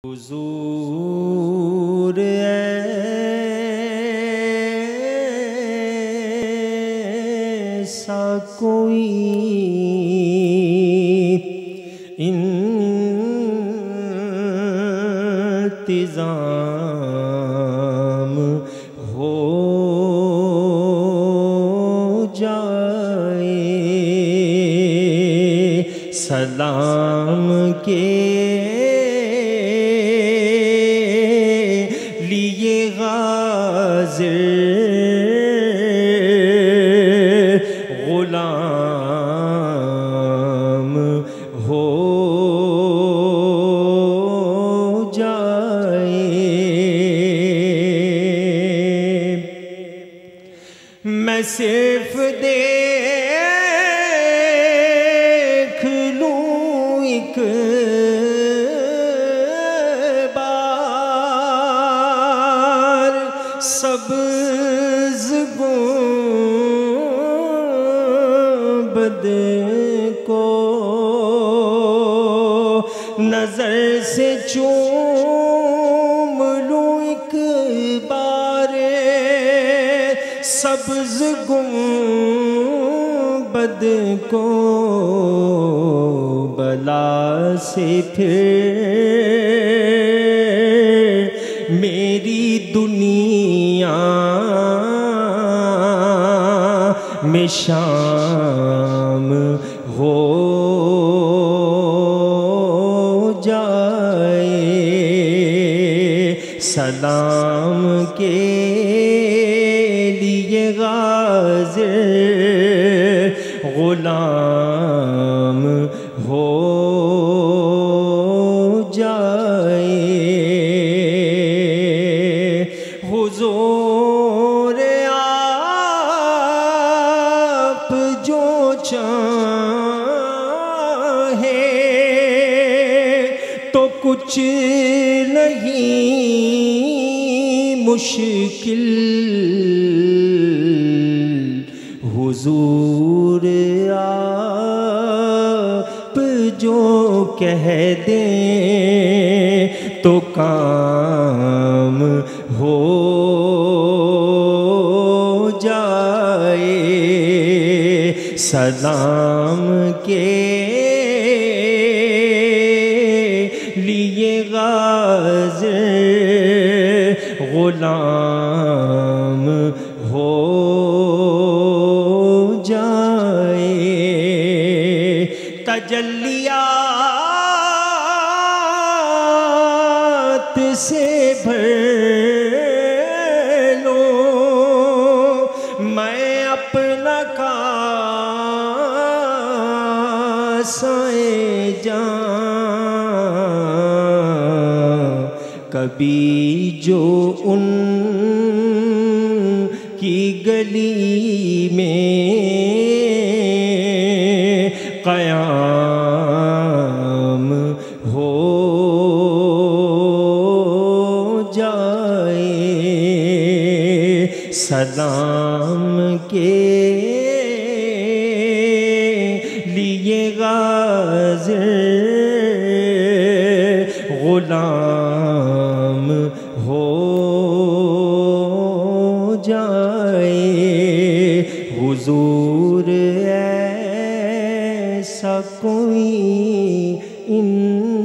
हुजूर ऐसा कोई इंतज़ाम हो जाए, सलाम के लिए गाज़िर गुलाम हो जाए। मैं सिर्फ देख लूं एक बार सब्ज़ गुंबद को, नजर से चूम लूं एक बार सब्ज़ गुंबद को, बला से फिर मेरी दुनिया में शाम हो जाए, सलाम के लिए गाज़िर गुलाम हो जाए। हुजूर आप जो चाहे तो कुछ नहीं मुश्किल, हुजूर आप जो कह दें तो काम हो जाए, सलाम के लिए गाज़िर गुलाम हो जाए। तजल्लियात से भर लो मैं अपना कासाए जान, कभी जो उन की गली में क़याम हो जाए, सलाम के लिए गाज़िर गुलाम हो जाए। हुजूर ऐसा कोई इंतज़ाम